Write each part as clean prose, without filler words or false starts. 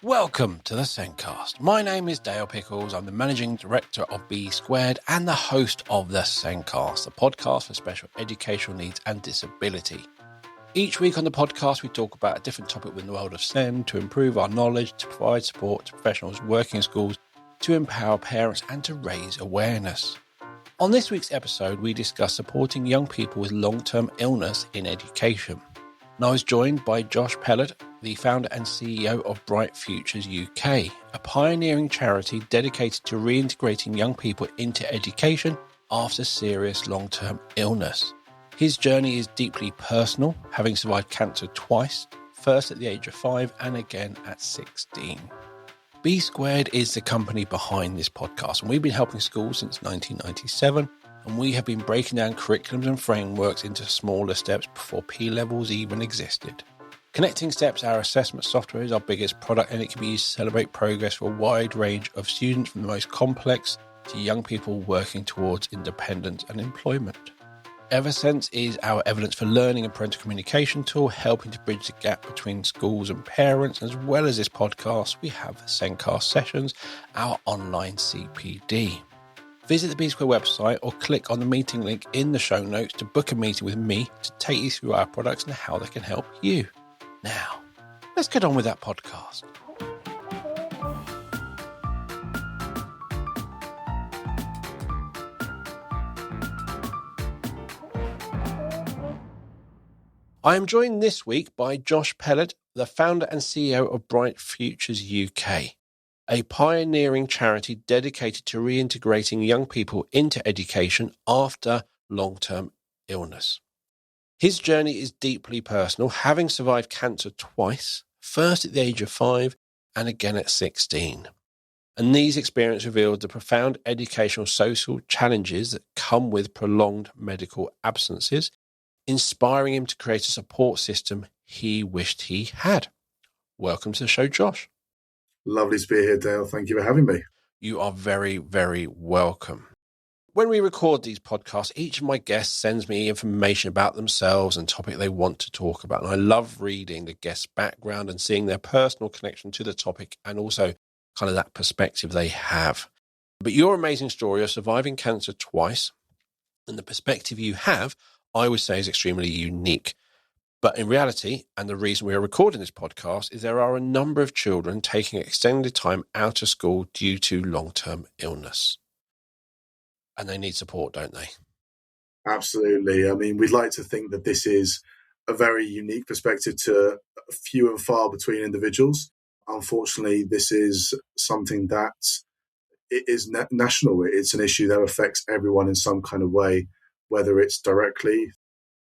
Welcome to the Sencast. My name is Dale Pickles. I'm the Managing Director of B Squared and the host of the Sencast, a podcast for special educational needs and disability. Each week on the podcast, we talk about a different topic within the world of SEND to improve our knowledge, to provide support to professionals working in schools, to empower parents and to raise awareness. On this week's episode, we discuss supporting young people with long-term illness in education. And I was joined by Josh Pelled, the founder and CEO of Bright Futures UK, a pioneering charity dedicated to reintegrating young people into education after serious long-term illness. His journey is deeply personal, having survived cancer twice, first at the age of 5 and again at 16. B Squared is the company behind this podcast, and we've been helping schools since 1997, and we have been breaking down curriculums and frameworks into smaller steps before P-levels even existed. Connecting Steps, our assessment software, is our biggest product, and it can be used to celebrate progress for a wide range of students, from the most complex to young people working towards independence and employment. Eversense is our evidence for learning and parental communication tool, helping to bridge the gap between schools and parents. As well as this podcast, we have Sencast Sessions, our online CPD. Visit the B Square website or click on the meeting link in the show notes to book a meeting with me to take you through our products and how they can help you. Now, let's get on with that podcast. I am joined this week by Josh Pelled, the founder and CEO of Bright Futures UK, a pioneering charity dedicated to reintegrating young people into education after long-term illness. His journey is deeply personal, having survived cancer twice, first at the age of 5 and again at 16. And these experiences revealed the profound educational social challenges that come with prolonged medical absences, inspiring him to create a support system he wished he had. Welcome to the show, Josh. Lovely to be here, Dale. Thank you for having me. You are very, very welcome. When we record these podcasts, each of my guests sends me information about themselves and topic they want to talk about. And I love reading the guest's background and seeing their personal connection to the topic and also kind of that perspective they have. But your amazing story of surviving cancer twice and the perspective you have, I would say, is extremely unique. But in reality, and the reason we are recording this podcast, is there are a number of children taking extended time out of school due to long-term illness. And they need support, don't they? Absolutely. I mean, we'd like to think that this is a very unique perspective to few and far between individuals. Unfortunately, this is something that it is national. It's an issue that affects everyone in some kind of way, whether it's directly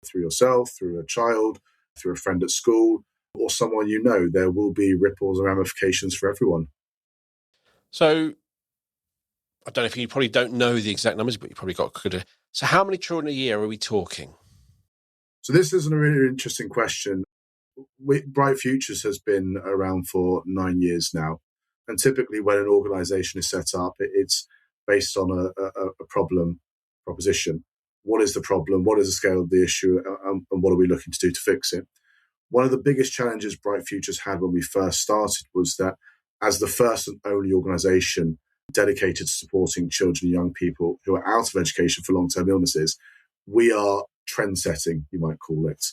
through yourself, through a child, through a friend at school, or someone you know. There will be ripples and ramifications for everyone. So, I don't know if you probably don't know the exact numbers, but you probably got good. So how many children a year are we talking? So this is a really interesting question. Bright Futures has been around for 9 years now. And typically when an organisation is set up, it's based on a proposition. What is the problem? What is the scale of the issue? And what are we looking to do to fix it? One of the biggest challenges Bright Futures had when we first started was that as the first and only organisation dedicated to supporting children and young people who are out of education for long-term illnesses, we are trend-setting, you might call it.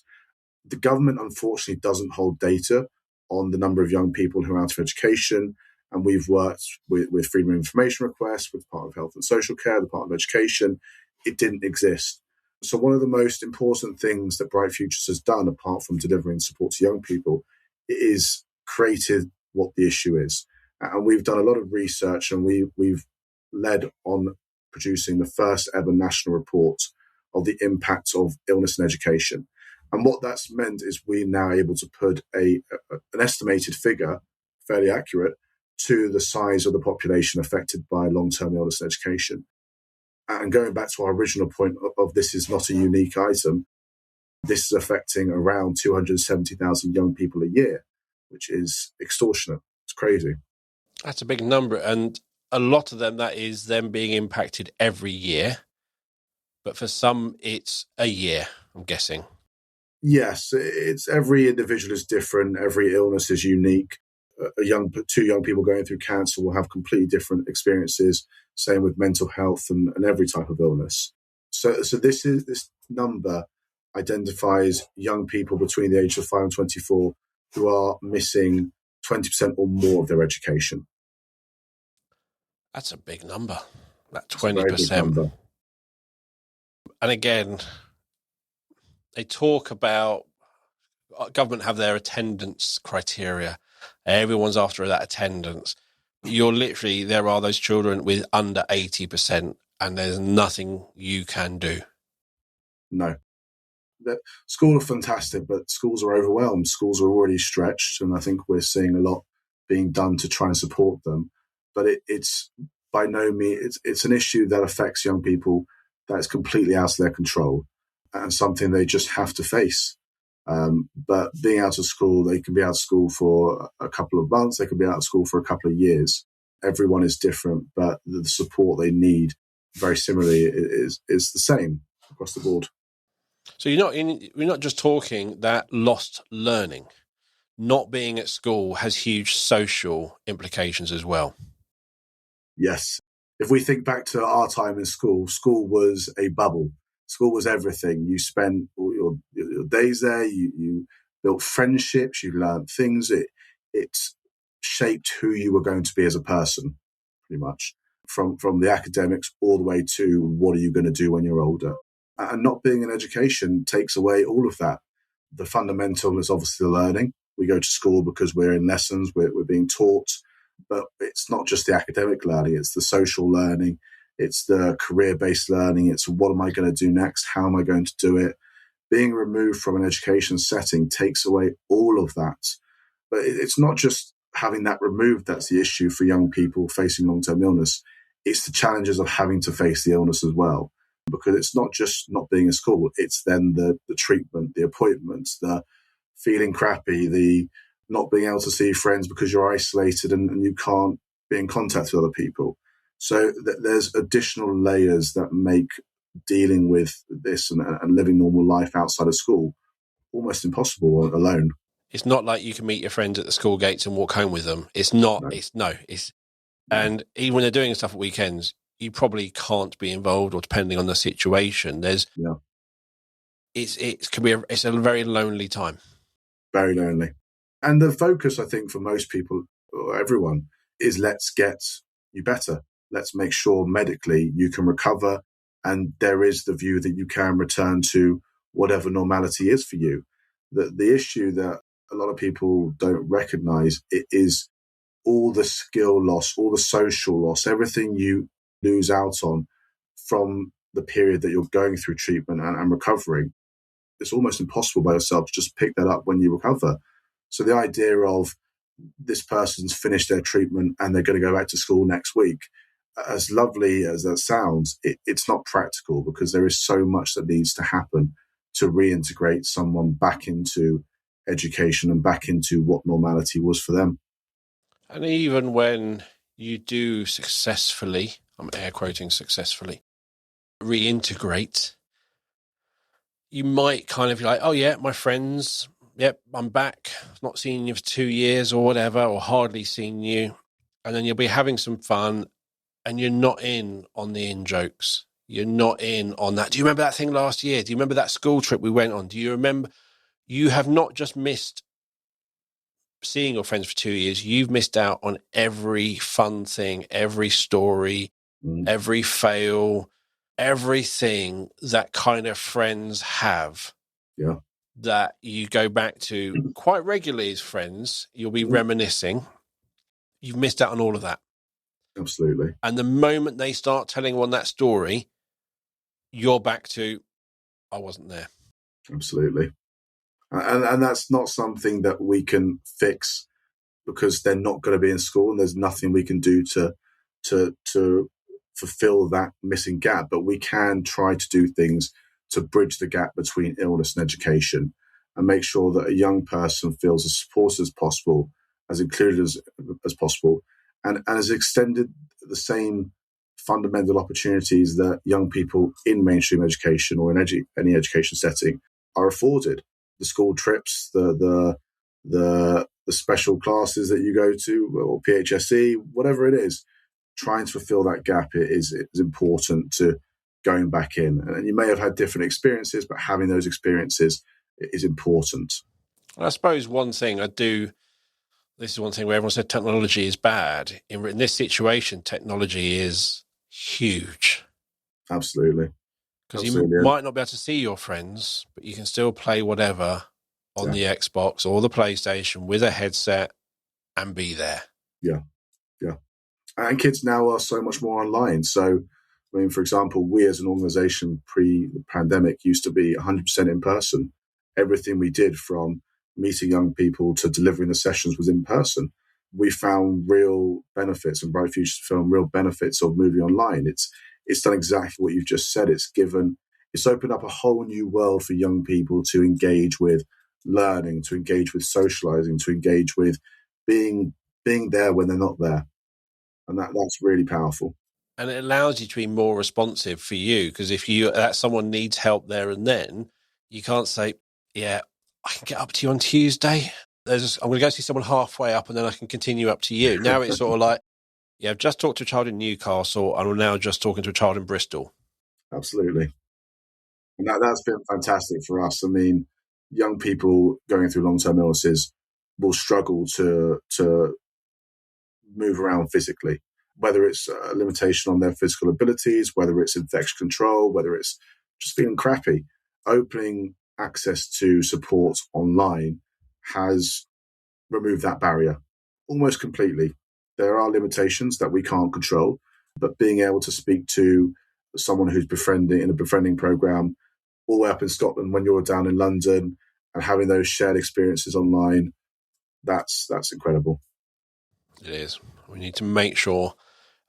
The government, unfortunately, doesn't hold data on the number of young people who are out of education, and we've worked with freedom of information requests, with the Department of Health and Social Care, the Department of Education. It didn't exist. So one of the most important things that Bright Futures has done, apart from delivering support to young people, is created what the issue is. And we've done a lot of research, and we've led on producing the first ever national report of the impact of illness in education. And what that's meant is we're now able to put an estimated figure, fairly accurate, to the size of the population affected by long-term illness in education. And going back to our original point of this is not a unique item, this is affecting around 270,000 young people a year, which is extortionate. It's crazy. That's a big number. And a lot of them, that is them being impacted every year. But for some, it's a year, I'm guessing. Yes, it's every individual is different. Every illness is unique. two young people going through cancer will have completely different experiences. Same with mental health and every type of illness. So this number identifies young people between the ages of 5 and 24 who are missing 20% or more of their education. That's a big number. That 20%. It's a very big number. And again, they talk about government have their attendance criteria. Everyone's after that attendance. There are those children with under 80%, and there's nothing you can do. No. The schools are fantastic, but schools are overwhelmed. Schools are already stretched, and I think we're seeing a lot being done to try and support them. But it's by no means, it's an issue that affects young people that is completely out of their control and something they just have to face. But being out of school, they can be out of school for a couple of months, they can be out of school for a couple of years. Everyone is different, but the support they need, very similarly, is the same across the board. So we're not just talking that lost learning. Not being at school has huge social implications as well. Yes. If we think back to our time in school, school was a bubble. School was everything. You spent all your days there. You built friendships. You learned things. It shaped who you were going to be as a person, pretty much, from the academics all the way to what are you going to do when you're older. And not being in education takes away all of that. The fundamental is obviously the learning. We go to school because we're in lessons, we're being taught, but it's not just the academic learning, it's the social learning, it's the career-based learning, it's what am I going to do next, how am I going to do it. Being removed from an education setting takes away all of that. But it's not just having that removed that's the issue for young people facing long-term illness. It's the challenges of having to face the illness as well. Because it's not just not being in school, it's then the treatment, the appointments, the feeling crappy, the not being able to see friends because you're isolated and you can't be in contact with other people. So there's additional layers that make dealing with this and living normal life outside of school almost impossible alone. It's not like you can meet your friends at the school gates and walk home with them. It's not. And even when they're doing stuff at weekends, you probably can't be involved, or depending on the situation, it's a very lonely time. Very lonely. And the focus, I think, for most people, or everyone, is let's get you better. Let's make sure medically you can recover, and there is the view that you can return to whatever normality is for you. The issue that a lot of people don't recognize, it is all the skill loss, all the social loss, everything you lose out on from the period that you're going through treatment and recovering. It's almost impossible by yourself to just pick that up when you recover. So the idea of this person's finished their treatment and they're going to go back to school next week, as lovely as that sounds, it's not practical, because there is so much that needs to happen to reintegrate someone back into education and back into what normality was for them. And even when you do successfully, I'm air quoting successfully, reintegrate, you might kind of be like, oh yeah, my friends, yep, I'm back. I've not seen you for 2 years or whatever, or hardly seen you. And then you'll be having some fun and you're not in on the in-jokes. You're not in on that. Do you remember that thing last year? Do you remember that school trip we went on? Do you remember? You have not just missed seeing your friends for 2 years. You've missed out on every fun thing, every story, every fail, everything that kind of friends have. Yeah. That you go back to quite regularly as friends. You'll be reminiscing. You've missed out on all of that. Absolutely. And the moment they start telling one that story, you're back to, I wasn't there. Absolutely. And that's not something that we can fix, because they're not going to be in school and there's nothing we can do to fulfill that missing gap. But we can try to do things to bridge the gap between illness and education, and make sure that a young person feels as supported as possible, as included as possible, and has extended the same fundamental opportunities that young people in mainstream education or in any education setting are afforded. The school trips, the the special classes that you go to, or PHSE, whatever it is, trying to fulfill that gap is important to going back in. And you may have had different experiences, but having those experiences is important. I suppose this is one thing where everyone said technology is bad. In this situation, technology is huge. Absolutely. Because you might not be able to see your friends, but you can still play whatever on the Xbox or the PlayStation with a headset and be there. Yeah. And kids now are so much more online. So, I mean, for example, we as an organization pre-pandemic used to be 100% in person. Everything we did, from meeting young people to delivering the sessions, was in person. We found real benefits, and Bright Futures found real benefits of moving online. It's done exactly what you've just said. It's opened up a whole new world for young people to engage with learning, to engage with socializing, to engage with being there when they're not there. And that's really powerful. And it allows you to be more responsive for you, because if someone needs help there and then, you can't say, yeah, I can get up to you on Tuesday. I'm going to go see someone halfway up and then I can continue up to you. Now it's sort of like, yeah, I've just talked to a child in Newcastle and I'm now just talking to a child in Bristol. Absolutely. And that's been fantastic for us. I mean, young people going through long-term illnesses will struggle to move around physically, whether it's a limitation on their physical abilities, whether it's infection control, whether it's just feeling crappy. Opening access to support online has removed that barrier almost completely. There are limitations that we can't control, but being able to speak to someone who's in a befriending program all the way up in Scotland when you're down in London, and having those shared experiences online, that's incredible. It is. We need to make sure.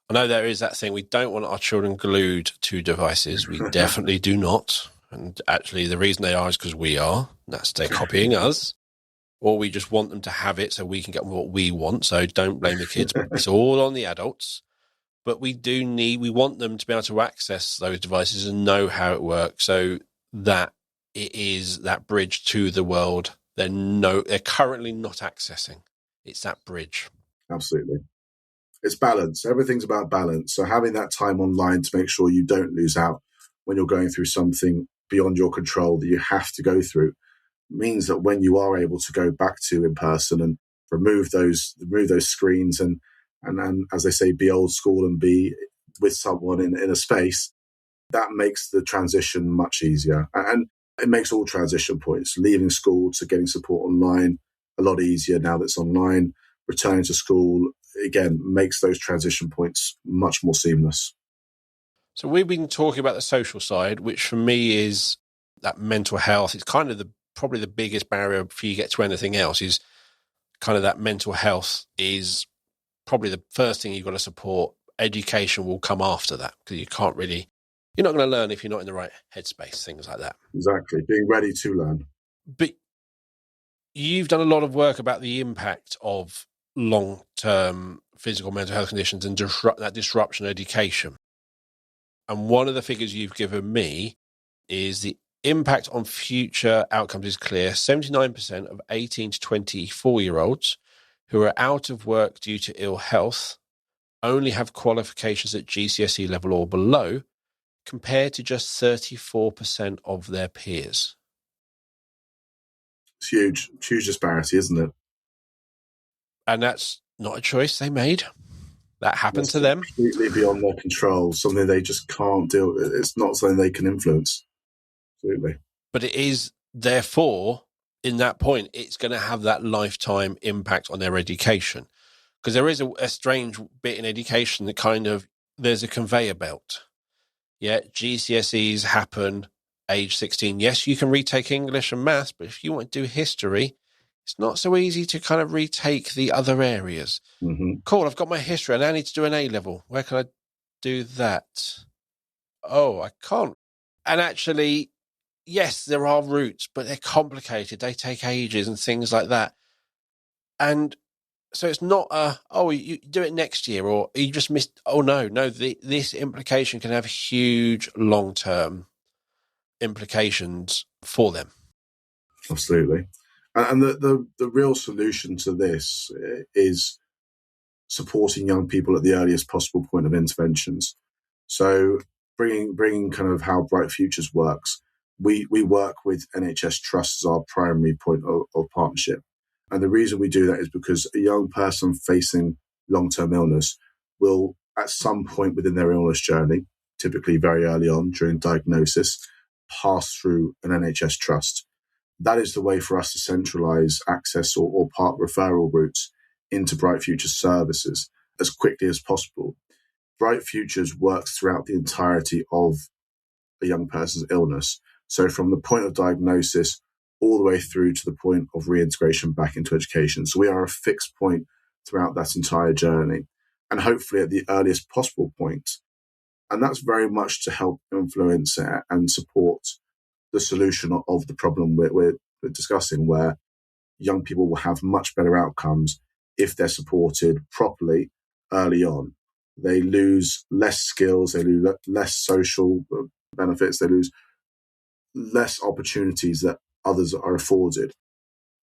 I know there is that thing. We don't want our children glued to devices. We definitely do not. And actually, the reason they are is because we are. They're copying us. Or we just want them to have it so we can get what we want. So don't blame the kids. It's all on the adults. But we want them to be able to access those devices and know how it works, so that it is that bridge to the world they're currently not accessing. It's that bridge. Absolutely. It's balance. Everything's about balance. So having that time online to make sure you don't lose out when you're going through something beyond your control that you have to go through means that when you are able to go back to in person and remove those screens and as they say, be old school and be with someone in a space, that makes the transition much easier. And it makes all transition points, leaving school to getting support online, a lot easier now that's online. Returning to school, again, makes those transition points much more seamless. So we've been talking about the social side, which for me is that mental health. It's kind of probably the biggest barrier before you get to anything else, is kind of that mental health is probably the first thing you've got to support. Education will come after that, because you're not going to learn if you're not in the right headspace, things like that. Exactly. Being ready to learn. But you've done a lot of work about the impact of long-term physical mental health conditions and that disruption in education. And one of the figures you've given me is the impact on future outcomes is clear. 79% of 18 to 24-year-olds who are out of work due to ill health only have qualifications at GCSE level or below, compared to just 34% of their peers. It's huge disparity, isn't it? And that's not a choice they made. That happened to them. Completely beyond their control, something they just can't deal with. It's not something they can influence. Absolutely. But it is, therefore, in that point, it's going to have that lifetime impact on their education. Because there is a strange bit in education that there's a conveyor belt. Yeah, GCSEs happen age 16. Yes, you can retake English and maths, but if you want to do history, it's not so easy to kind of retake the other areas. Mm-hmm. Cool, I've got my history and I need to do an A-level. Where can I do that? Oh, I can't. And actually, yes, there are routes, but they're complicated. They take ages and things like that. And so it's not you do it next year, or you just missed. Oh, no, this implication can have huge long-term implications for them. Absolutely. And the real solution to this is supporting young people at the earliest possible point of interventions. So bringing kind of how Bright Futures works, we work with NHS Trust as our primary point of partnership. And the reason we do that is because a young person facing long-term illness will, at some point within their illness journey, typically very early on during diagnosis, pass through an NHS Trust. That is the way for us to centralise access or part referral routes into Bright Futures services as quickly as possible. Bright Futures works throughout the entirety of a young person's illness. So from the point of diagnosis all the way through to the point of reintegration back into education. So we are a fixed point throughout that entire journey, and hopefully at the earliest possible point. And that's very much to help influence and support the solution of the problem we're discussing, where young people will have much better outcomes if they're supported properly early on. They lose less skills, they lose less social benefits, they lose less opportunities that others are afforded,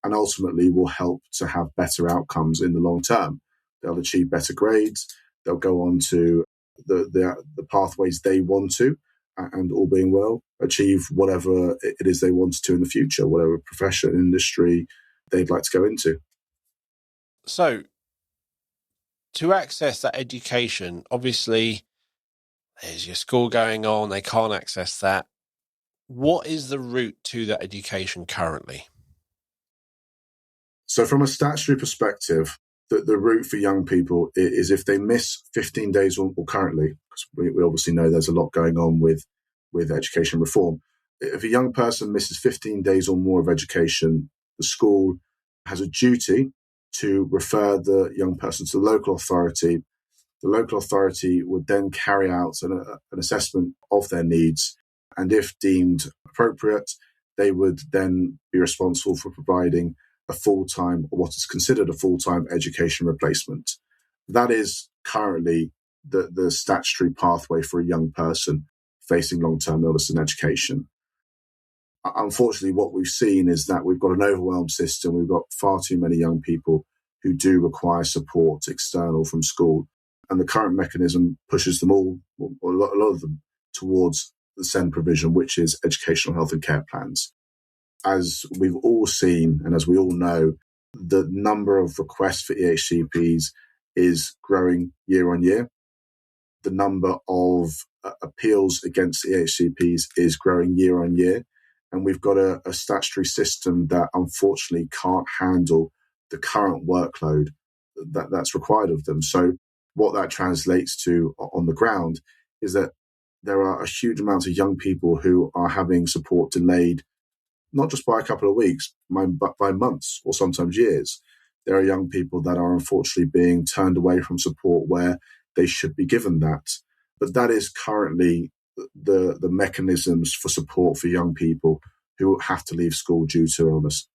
and ultimately will help to have better outcomes in the long term. They'll achieve better grades, they'll go on to the pathways they want to, and all being well, achieve whatever it is they want to in the future, whatever profession, industry they'd like to go into. So, to access that education, obviously, there's your school going on, they can't access that. What is the route to that education currently? So from a statutory perspective, the route for young people is if they miss 15 days or currently, because we obviously know there's a lot going on with education reform. If a young person misses 15 days or more of education, the school has a duty to refer the young person to the local authority. The local authority would then carry out an assessment of their needs, and if deemed appropriate, they would then be responsible for providing a full-time, or what is considered a full-time education replacement. That is currently the statutory pathway for a young person facing long-term illness in education. Unfortunately, what we've seen is that we've got an overwhelmed system. We've got far too many young people who do require support external from school. And the current mechanism pushes them all, or a lot of them, towards the SEND provision, which is educational health and care plans. As we've all seen, and as we all know, the number of requests for EHCPs is growing year on year. The number of appeals against EHCPs is growing year on year. And we've got a statutory system that unfortunately can't handle the current workload that's required of them. So what that translates to on the ground is that there are a huge amount of young people who are having support delayed, not just by a couple of weeks, but by months or sometimes years. There are young people that are unfortunately being turned away from support where they should be given that. But that is currently the mechanisms for support for young people who have to leave school due to illness.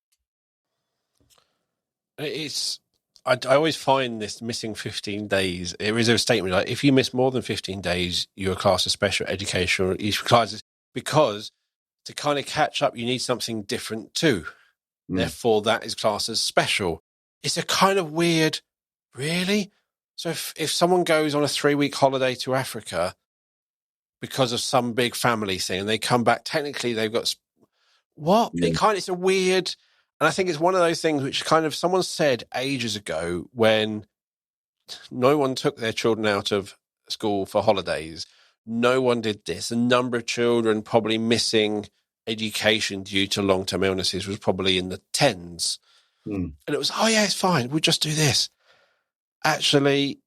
I always find this missing 15 days. There is a statement like, if you miss more than 15 days, you're classed as special education, or because to kind of catch up, you need something different too. Therefore, that is classed as special. It's a kind of weird, really? So if someone goes on a 3-week holiday to Africa because of some big family thing and they come back, technically they've got what? Yeah. It's a weird, and I think it's one of those things which kind of someone said ages ago when no one took their children out of school for holidays. No one did this. The number of children probably missing education due to long-term illnesses was probably in the tens. And it was, oh yeah, it's fine. We'll just do this. Actually,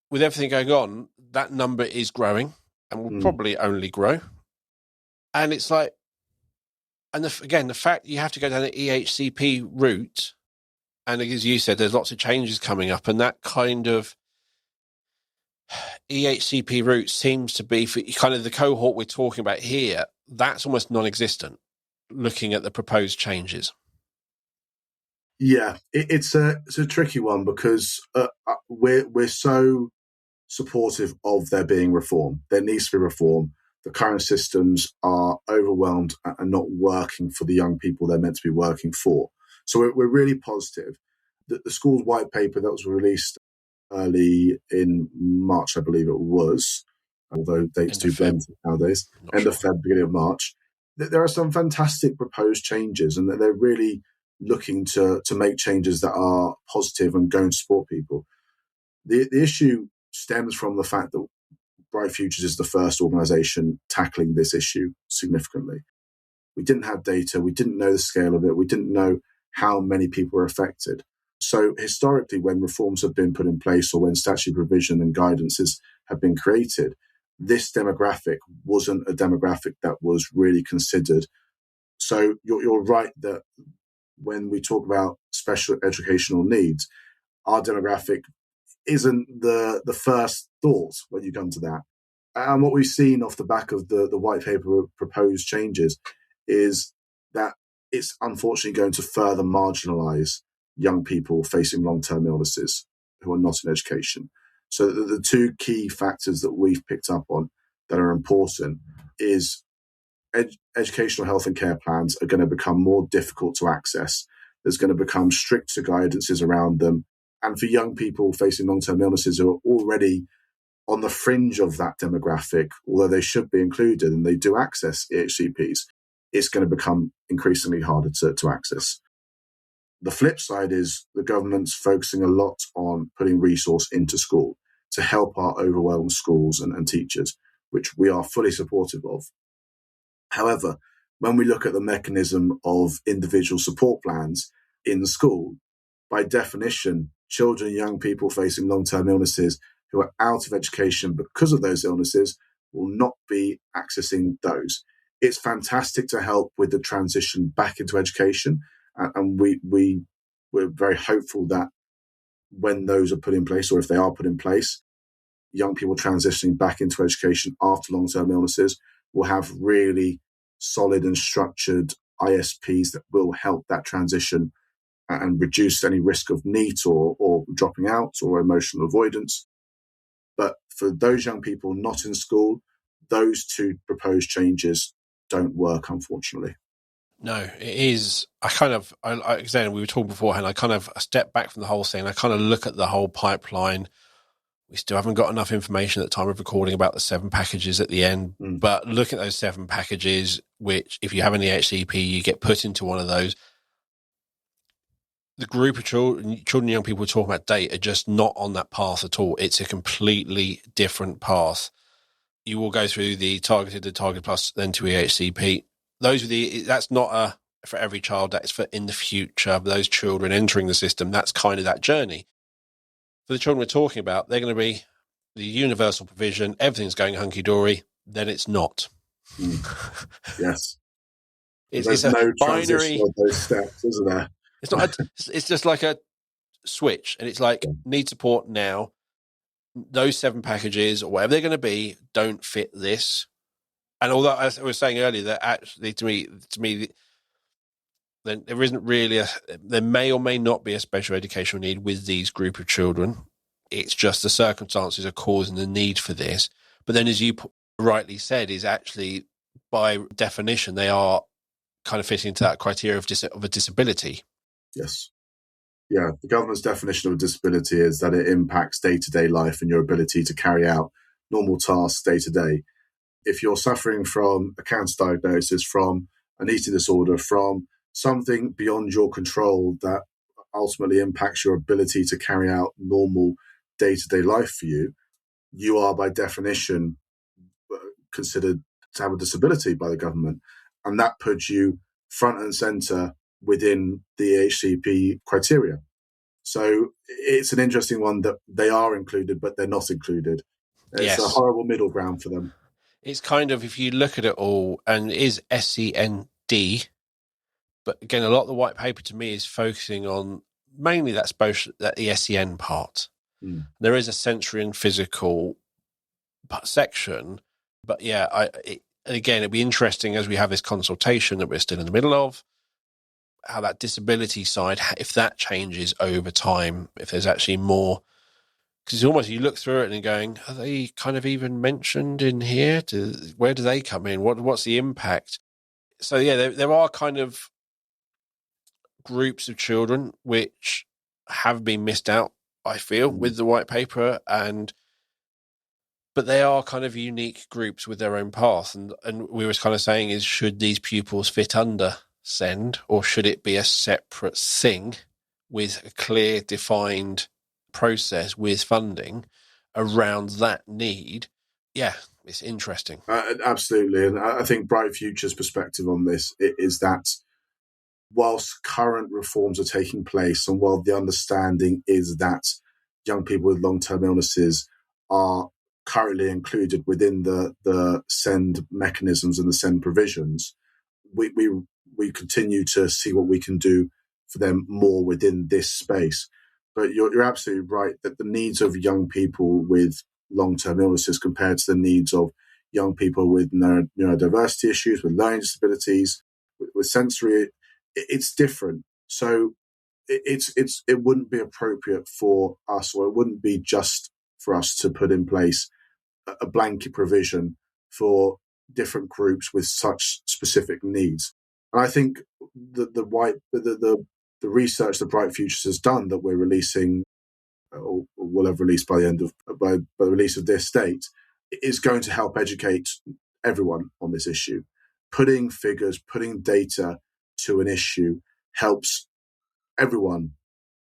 with everything going on, that number is growing and will probably only grow. And it's like, and the fact you have to go down the EHCP route, and as you said, there's lots of changes coming up, and that kind of EHCP route seems to be for kind of the cohort we're talking about here. That's almost non-existent, looking at the proposed changes. Yeah, it's a tricky one because we're so supportive of there being reform. There needs to be reform. The current systems are overwhelmed and not working for the young people they're meant to be working for. So we're really positive. The school's white paper that was released early in March, I believe it was, although dates do blend nowadays, end of Feb, beginning of March. There are some fantastic proposed changes, and they're really looking to make changes that are positive and going to support people. The issue stems from the fact that Bright Futures is the first organisation tackling this issue significantly. We didn't have data, we didn't know the scale of it, we didn't know how many people were affected. So historically, when reforms have been put in place or when statutory provision and guidances have been created, this demographic wasn't a demographic that was really considered. So you're right that when we talk about special educational needs, our demographic isn't the first thought when you come to that. And what we've seen off the back of the white paper proposed changes is that it's unfortunately going to further marginalise young people facing long-term illnesses who are not in education. So the two key factors that we've picked up on that are important is educational health and care plans are going to become more difficult to access. There's going to become stricter guidances around them. And for young people facing long-term illnesses who are already on the fringe of that demographic, although they should be included and they do access EHCPs, it's going to become increasingly harder to access. The flip side is the government's focusing a lot on putting resource into school to help our overwhelmed schools and teachers, which we are fully supportive of. However, when we look at the mechanism of individual support plans in school, by definition, children and young people facing long-term illnesses who are out of education because of those illnesses will not be accessing those. It's fantastic to help with the transition back into education, and we're very hopeful that when those are put in place, or if they are put in place, young people transitioning back into education after long-term illnesses will have really solid and structured ISPs that will help that transition and reduce any risk of NEET or dropping out or emotional avoidance. But for those young people not in school, those two proposed changes don't work, unfortunately. No, it is. Again, we were talking beforehand, I step back from the whole thing. I kind of look at the whole pipeline. We still haven't got enough information at the time of recording about the 7 packages at the end. But look at those 7 packages, which if you have an EHCP, you get put into one of those. The group of children and young people talking about date are just not on that path at all. It's a completely different path. You will go through the target plus, then to EHCP. That's not for every child. That's for in the future. Those children entering the system, that's kind of that journey. For the children we're talking about, they're going to be the universal provision. Everything's going hunky-dory. Then it's not. Yes. It's a binary of those steps, isn't there? It's not. It's just like a switch, and it's like need support now. Those 7 packages or whatever they're going to be don't fit this. And although as I was saying earlier, that actually to me, then there isn't really there may or may not be a special educational need with these group of children. It's just the circumstances are causing the need for this. But then, as you rightly said, is actually by definition they are kind of fitting into that criteria of a disability. Yes. Yeah, the government's definition of a disability is that it impacts day-to-day life and your ability to carry out normal tasks day-to-day. If you're suffering from a cancer diagnosis, from an eating disorder, from something beyond your control that ultimately impacts your ability to carry out normal day-to-day life for you, you are by definition considered to have a disability by the government. And that puts you front and centre within the HCP criteria. So it's an interesting one that they are included, but they're not included. It's a horrible middle ground for them. It's kind of, if you look at it all, and it is SEND, but again, a lot of the white paper to me is focusing on mainly that the SEN part. There is a sensory and physical section, but again, it'd be interesting as we have this consultation that we're still in the middle of, how that disability side, if that changes over time, if there's actually more, because it's almost, you look through it and you're going, are they kind of even mentioned in here? Where do they come in? What's the impact? So yeah, there are kind of groups of children which have been missed out, I feel, with the white paper, but they are kind of unique groups with their own path. And we were kind of saying is, should these pupils fit under SEND, or should it be a separate thing with a clear, defined process with funding around that need? Yeah, it's interesting. Absolutely. And I think Bright Future's perspective on this is that whilst current reforms are taking place, and while the understanding is that young people with long-term illnesses are currently included within the SEND mechanisms and the SEND provisions, we continue to see what we can do for them more within this space. But you're absolutely right that the needs of young people with long-term illnesses compared to the needs of young people with neurodiversity issues, with learning disabilities, with sensory, it's different. So it wouldn't be appropriate for us, or it wouldn't be just for us to put in place a blanket provision for different groups with such specific needs. And I think the research that Bright Futures has done, that we're releasing, or will have released by the release of this date, is going to help educate everyone on this issue. Putting figures, putting data to an issue helps everyone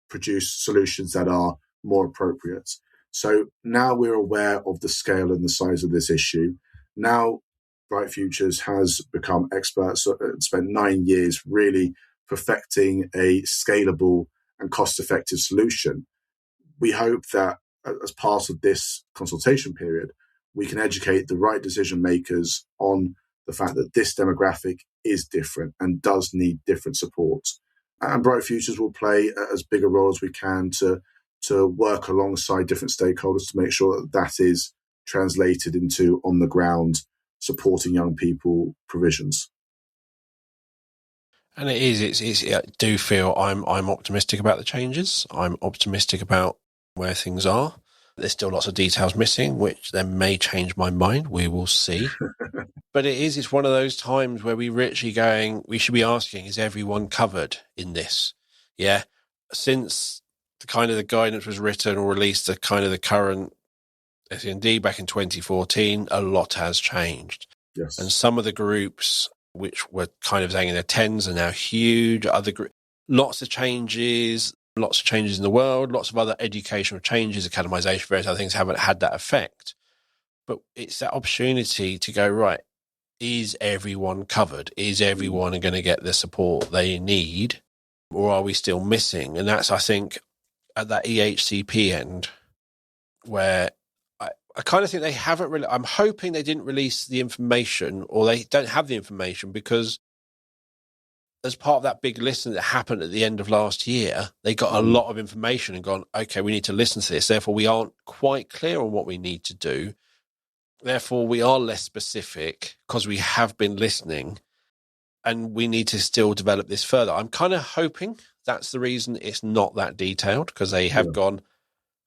produce solutions that are more appropriate. So now we're aware of the scale and the size of this issue. Now Bright Futures has become experts and spent 9 years really perfecting a scalable and cost-effective solution. We hope that as part of this consultation period, we can educate the right decision makers on the fact that this demographic is different and does need different support. And Bright Futures will play as big a role as we can to work alongside different stakeholders to make sure that that is translated into on the ground supporting young people provisions. And it is. I do feel I'm optimistic about the changes. I'm optimistic about where things are. There's still lots of details missing, which then may change my mind. We will see. But it's one of those times where we should be asking, is everyone covered in this? Yeah. Since the guidance was written or released, the current SEND back in 2014, a lot has changed. Yes. And some of the groups which were kind of saying in their tens are now huge. Lots of changes in the world, lots of other educational changes, academisation, various other things haven't had that effect. But it's that opportunity to go, right, is everyone covered? Is everyone going to get the support they need? Or are we still missing? And that's, I think, at that EHCP end, where I kind of think they haven't really. I'm hoping they didn't release the information, or they don't have the information, because as part of that big listen that happened at the end of last year, they got a lot of information and gone, okay, we need to listen to this. Therefore, we aren't quite clear on what we need to do. Therefore, we are less specific because we have been listening, and we need to still develop this further. I'm kind of hoping that's the reason it's not that detailed, because they have gone,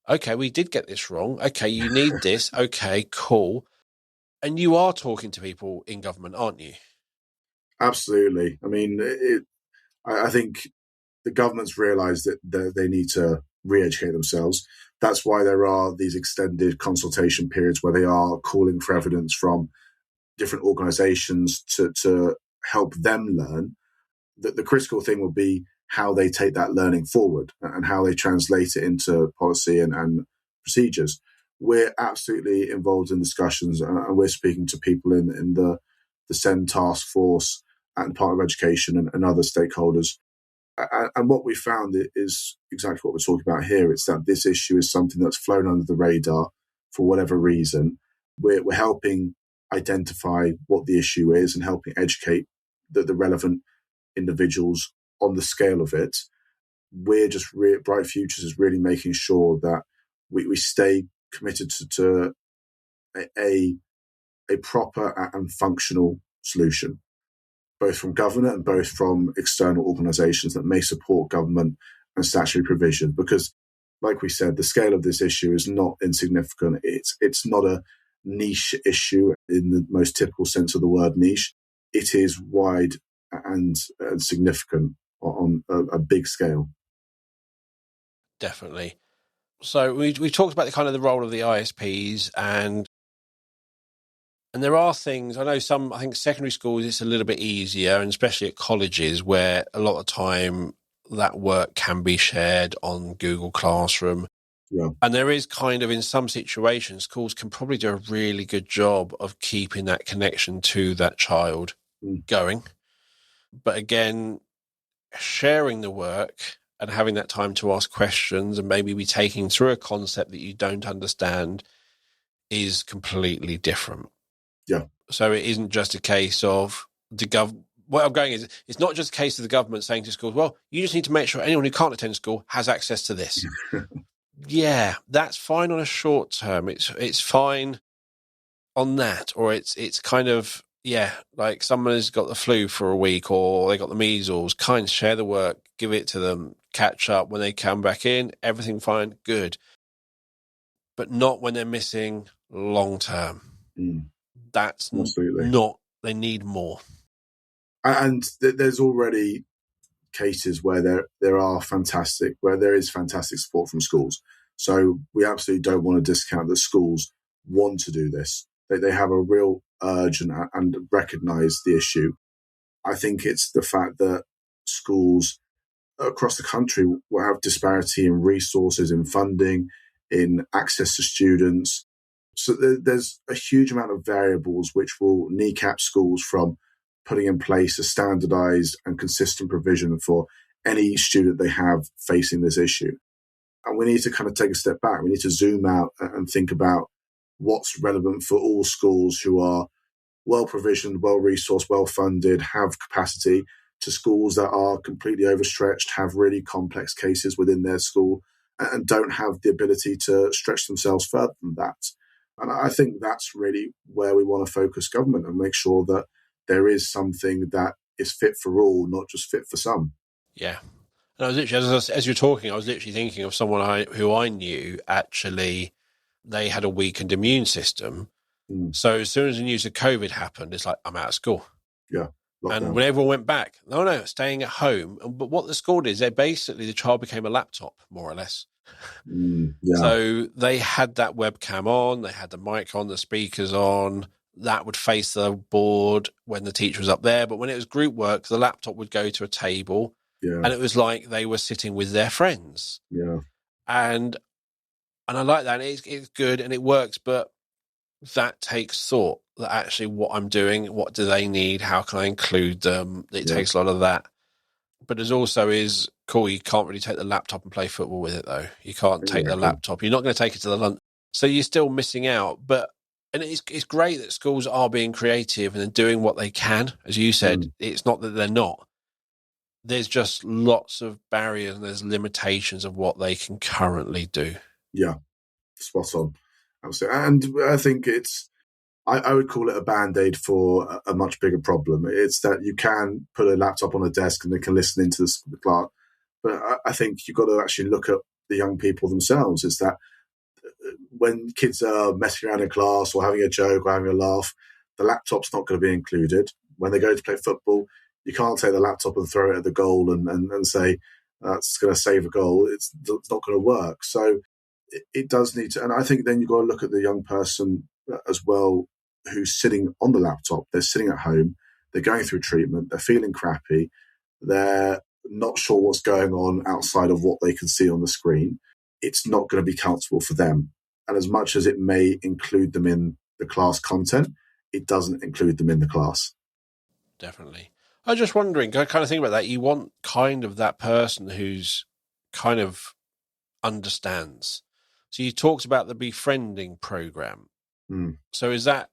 okay, we did get this wrong. Okay, you need this. Okay, cool. And you are talking to people in government, aren't you? Absolutely. I mean, I think the government's realised that they need to re-educate themselves. That's why there are these extended consultation periods where they are calling for evidence from different organisations to help them learn. The critical thing will be how they take that learning forward and how they translate it into policy and procedures. We're absolutely involved in discussions, and we're speaking to people in the SEND task force and Department of Education and other stakeholders. And what we found is exactly what we're talking about here. It's that this issue is something that's flown under the radar for whatever reason. We're helping identify what the issue is and helping educate the relevant individuals on the scale of it. We're just Bright Futures is really making sure that we stay committed to a proper and functional solution, both from government and both from external organisations that may support government and statutory provision. Because, like we said, the scale of this issue is not insignificant. It's not a niche issue in the most typical sense of the word niche. It is wide and significant on a big scale. Definitely. So we talked about the kind of the role of the ISPs, and there are things, I know I think secondary schools it's a little bit easier, and especially at colleges where a lot of time that work can be shared on Google Classroom. Yeah. And there is kind of, in some situations, schools can probably do a really good job of keeping that connection to that child going. But again, sharing the work and having that time to ask questions and maybe be taking through a concept that you don't understand is completely different. Yeah. So it isn't just a case of what I'm going is, it's not just a case of the government saying to schools, well, you just need to make sure anyone who can't attend school has access to this. Yeah, that's fine on a short term. It's fine on that, or it's kind of, yeah, like someone has got the flu for a week or they got the measles, kind of share the work, give it to them, catch up when they come back in, everything fine, good. But not when they're missing long term. That's absolutely not, they need more. And there's already cases where there is fantastic support from schools. So we absolutely don't want to discount that schools want to do this. They have a real urge and recognize the issue. I think it's the fact that schools across the country will have disparity in resources, in funding, in access to students. So there's a huge amount of variables which will kneecap schools from putting in place a standardized and consistent provision for any student they have facing this issue. And we need to kind of take a step back. We need to zoom out and think about what's relevant for all schools who are well-provisioned, well-resourced, well-funded, have capacity, to schools that are completely overstretched, have really complex cases within their school, and don't have the ability to stretch themselves further than that. And I think that's really where we want to focus government and make sure that there is something that is fit for all, not just fit for some. Yeah. And I was literally, as you're talking, I was literally thinking of someone who I knew, actually, they had a weakened immune system. So as soon as the news of COVID happened, it's like, I'm out of school. Yeah. Lockdown. And when everyone went back, no, staying at home. But what the school did is the child became a laptop, more or less. Yeah. So they had that webcam on, they had the mic on, the speakers on, that would face the board when the teacher was up there. But when it was group work, the laptop would go to a table. Yeah. And it was like they were sitting with their friends. Yeah. And I like that. It's good and it works, but that takes thought, that actually what I'm doing, what do they need? How can I include them? It takes a lot of that. But there's also is, cool, you can't really take the laptop and play football with it, though. You can't take the laptop. You're not going to take it to the lunch. So you're still missing out. And it's great that schools are being creative and doing what they can. As you said, it's not that they're not. There's just lots of barriers and there's limitations of what they can currently do. Yeah, spot on. Absolutely. And I think I would call it a Band-Aid for a much bigger problem. It's that you can put a laptop on a desk and they can listen into the class. But I think you've got to actually look at the young people themselves. Is that when kids are messing around in class or having a joke or having a laugh, the laptop's not going to be included. When they go to play football, you can't take the laptop and throw it at the goal and say, that's going to save a goal. It's not going to work. So it does need to, and I think then you've got to look at the young person as well who's sitting on the laptop. They're sitting at home, they're going through treatment, they're feeling crappy, they're not sure what's going on outside of what they can see on the screen. It's not going to be comfortable for them. And as much as it may include them in the class content, it doesn't include them in the class. Definitely. I was just wondering, I kind of think about that. You want kind of that person who's kind of understands. So you talked about the befriending program. So is that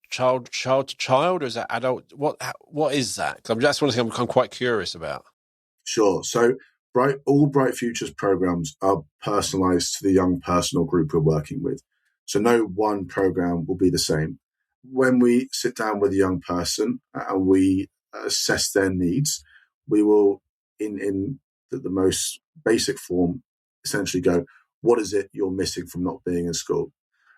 child to child, or is that adult? What is that? Because that's one thing I'm quite curious about. Sure. So all Bright Futures programs are personalized to the young person or group we're working with. So no one program will be the same. When we sit down with a young person and we assess their needs, we will, in the most basic form, essentially go, what is it you're missing from not being in school?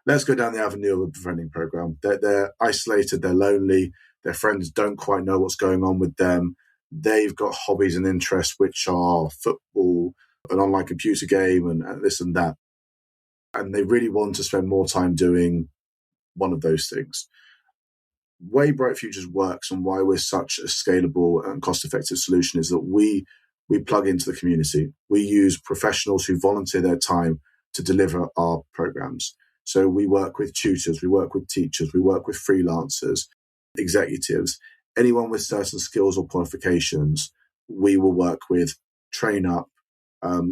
Let's go down the avenue of a befriending program. They're isolated, they're lonely, their friends don't quite know what's going on with them. they've got hobbies and interests which are football, an online computer game, and this and that. And they really want to spend more time doing one of those things. Way Bright Futures works and why we're such a scalable and cost-effective solution is that we plug into the community. We use professionals who volunteer their time to deliver our programs. So we work with tutors, we work with teachers, we work with freelancers, executives, anyone with certain skills or qualifications. We will work with, train up,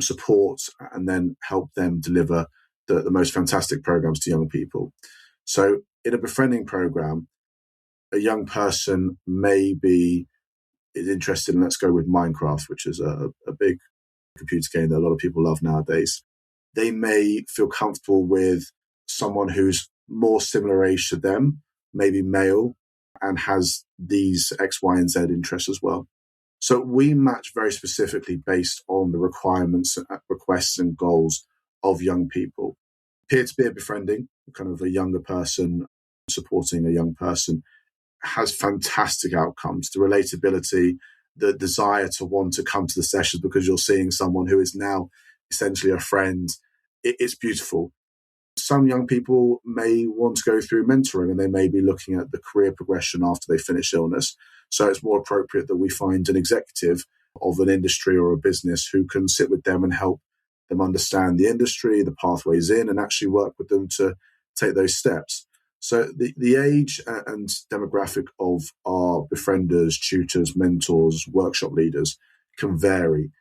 support, and then help them deliver the most fantastic programs to young people. So in a befriending program, a young person is interested in, let's go with Minecraft, which is a big computer game that a lot of people love nowadays. They may feel comfortable with someone who's more similar age to them, maybe male, and has these X, Y, and Z interests as well. So we match very specifically based on the requirements, requests, and goals of young people. Peer-to-peer befriending, kind of a younger person supporting a young person, has fantastic outcomes. The relatability, the desire to want to come to the sessions because you're seeing someone who is now essentially a friend. It's beautiful. Some young people may want to go through mentoring and they may be looking at the career progression after they finish illness. So it's more appropriate that we find an executive of an industry or a business who can sit with them and help them understand the industry, the pathways in, and actually work with them to take those steps. So the age and demographic of our befrienders, tutors, mentors, workshop leaders can vary,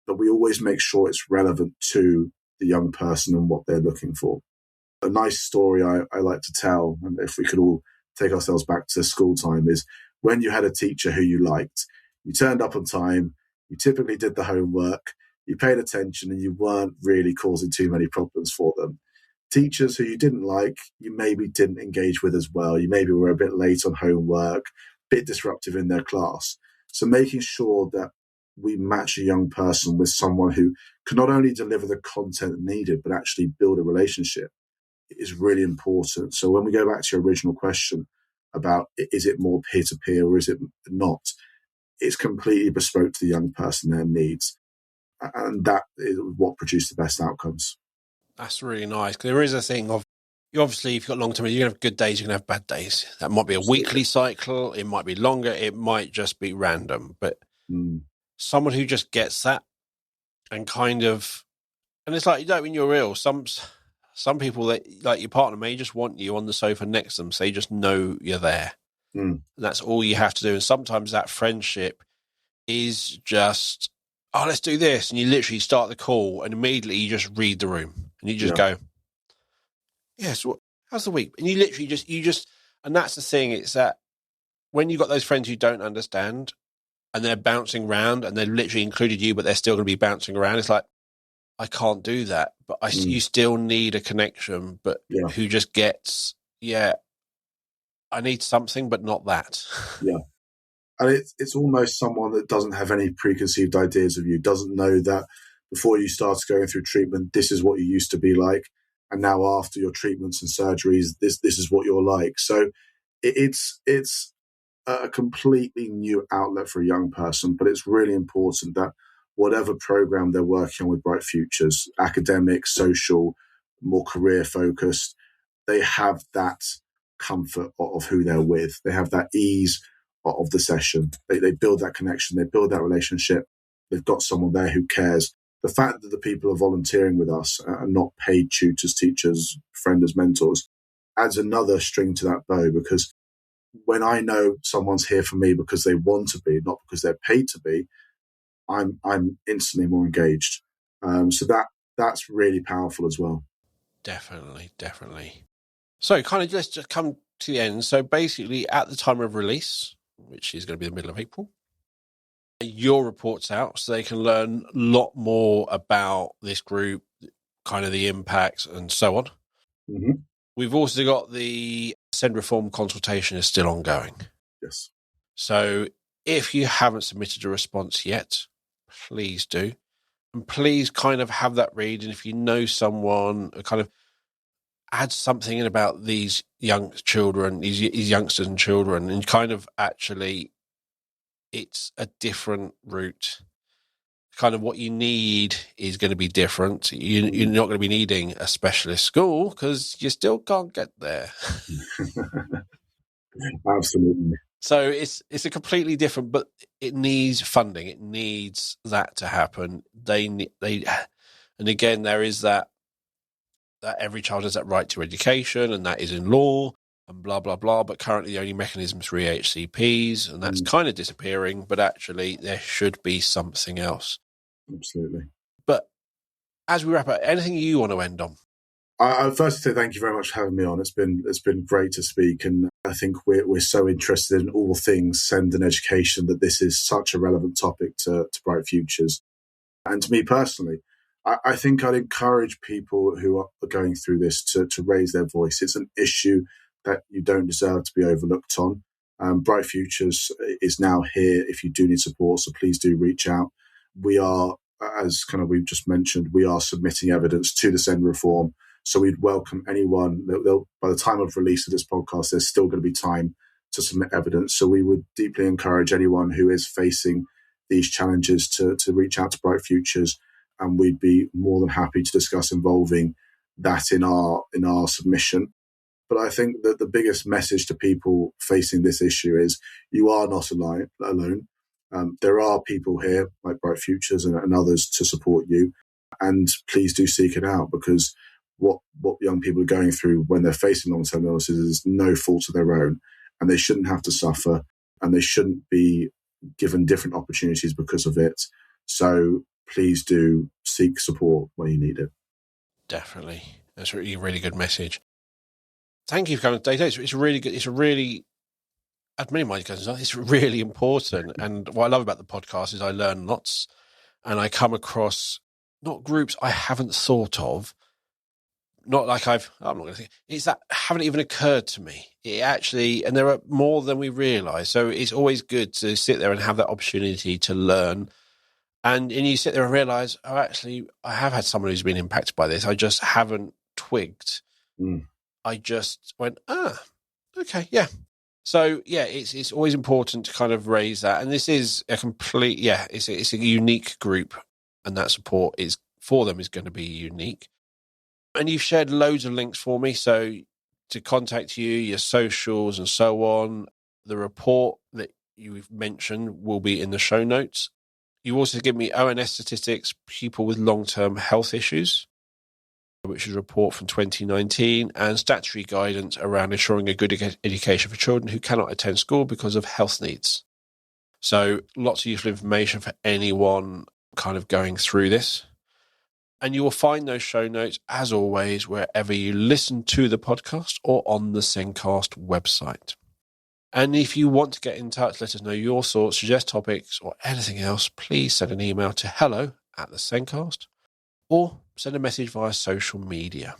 but we always make sure it's relevant to the young person and what they're looking for. A nice story I like to tell, and if we could all take ourselves back to school time, is when you had a teacher who you liked, you turned up on time, you typically did the homework, you paid attention, and you weren't really causing too many problems for them. Teachers who you didn't like, you maybe didn't engage with as well. You maybe were a bit late on homework, a bit disruptive in their class. So making sure that we match a young person with someone who can not only deliver the content needed, but actually build a relationship is really important. So when we go back to your original question about is it more peer-to-peer or is it not, it's completely bespoke to the young person, their needs. And that is what produced the best outcomes. That's really nice. Because there is a thing of, you obviously, if you've got long term, you're going to have good days, you're going to have bad days. That might be a weekly cycle, it might be longer, it might just be random. But someone who just gets that and kind of, and it's like, you don't mean you're ill. Some people, that like your partner may just want you on the sofa next to them, so they just know you're there. And that's all you have to do. And sometimes that friendship is just, oh, let's do this. And you literally start the call and immediately you just read the room and you just go, yes, how's the week? And you literally just, and that's the thing. It's that when you've got those friends who don't understand and they're bouncing around and they've literally included you, but they're still going to be bouncing around. It's like, I can't do that, but you still need a connection, but who just gets, I need something, but not that. Yeah. And it's almost someone that doesn't have any preconceived ideas of you, doesn't know that before you started going through treatment, this is what you used to be like. And now after your treatments and surgeries, this is what you're like. So it's a completely new outlet for a young person, but it's really important that whatever program they're working on with Bright Futures, academic, social, more career focused, they have that comfort of who they're with. They have that ease of the session. They build that connection. They build that relationship. They've got someone there who cares. The fact that the people are volunteering with us and not paid tutors, teachers, friends, mentors adds another string to that bow, because when I know someone's here for me because they want to be, not because they're paid to be, I'm instantly more engaged. So that's really powerful as well. Definitely. So kind of just come to the end. So basically at the time of release, which is going to be the middle of April, your report's out so they can learn a lot more about this group, kind of the impacts and so on. We've also got the Send Reform consultation is still ongoing. Yes. So if you haven't submitted a response yet, please do. And please kind of have that read. And if you know someone, kind of add something in about these young children, these youngsters and children, and kind of actually it's a different route. Kind of what you need is going to be different. You're not going to be needing a specialist school because you still can't get there. Absolutely. So it's a completely different, but it needs funding. It needs that to happen. And again, there is that every child has that right to education, and that is in law, and blah blah blah. But currently, the only mechanism is HCPs, and that's kind of disappearing. But actually, there should be something else. Absolutely. But as we wrap up, anything you want to end on? I first say thank you very much for having me on. It's been great to speak, and I think we're so interested in all things SEND and education that this is such a relevant topic to Bright Futures. And to me personally, I think I'd encourage people who are going through this to raise their voice. It's an issue that you don't deserve to be overlooked on. Bright Futures is now here if you do need support, so please do reach out. We are, as kind of we've just mentioned, we are submitting evidence to the SEND reform. So we'd welcome anyone. By the time of release of this podcast, there's still going to be time to submit evidence. So we would deeply encourage anyone who is facing these challenges to reach out to Bright Futures, and we'd be more than happy to discuss involving that in our submission. But I think that the biggest message to people facing this issue is you are not alone. There are people here like Bright Futures and others to support you, and please do seek it out, because what young people are going through when they're facing long-term illnesses is no fault of their own, and they shouldn't have to suffer, and they shouldn't be given different opportunities because of it. So please do seek support when you need it. Definitely. That's a really good message. Thank you for coming today. It's really good. It's really, as many of my guys know, it's really important. And what I love about the podcast is I learn lots, and I come across not groups I haven't thought of. Not like I'm not going to think. It's that haven't even occurred to me. It actually, and there are more than we realise. So it's always good to sit there and have that opportunity to learn. And you sit there and realise, oh, actually, I have had someone who's been impacted by this. I just haven't twigged. I just went, okay, yeah. So yeah, it's always important to kind of raise that. And this is a complete, it's a unique group, and that support is for them is going to be unique. And you've shared loads of links for me. So to contact you, your socials and so on, the report that you've mentioned will be in the show notes. You also give me ONS statistics, people with long-term health issues, which is a report from 2019, and statutory guidance around ensuring a good education for children who cannot attend school because of health needs. So lots of useful information for anyone kind of going through this. And you will find those show notes, as always, wherever you listen to the podcast or on the Sendcast website. And if you want to get in touch, let us know your thoughts, suggest topics, or anything else, please send an email to hello@thesendcast, or send a message via social media.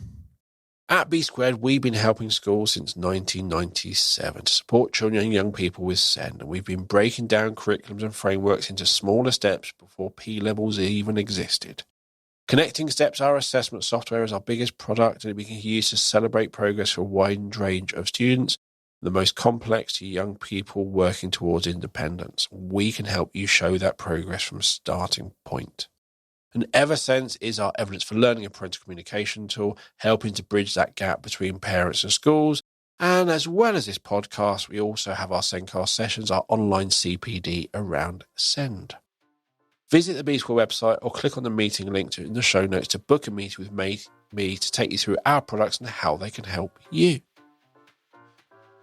At B Squared, we've been helping schools since 1997 to support children and young people with SEND, and we've been breaking down curriculums and frameworks into smaller steps before P-levels even existed. Connecting Steps, our assessment software, is our biggest product, and we can use to celebrate progress for a wide range of students, the most complex to young people working towards independence. We can help you show that progress from starting point. And EverSense is our evidence for learning and parental communication tool, helping to bridge that gap between parents and schools. And as well as this podcast, we also have our Sendcast sessions, our online CPD around SEND. Visit the B Square website or click on the meeting link in the show notes to book a meeting with me to take you through our products and how they can help you.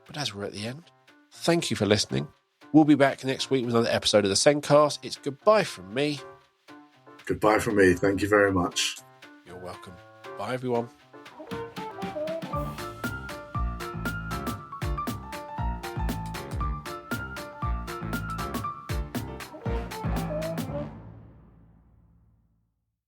But as we're at the end, thank you for listening. We'll be back next week with another episode of the Sendcast. It's goodbye from me. Goodbye from me. Thank you very much. You're welcome. Bye, everyone.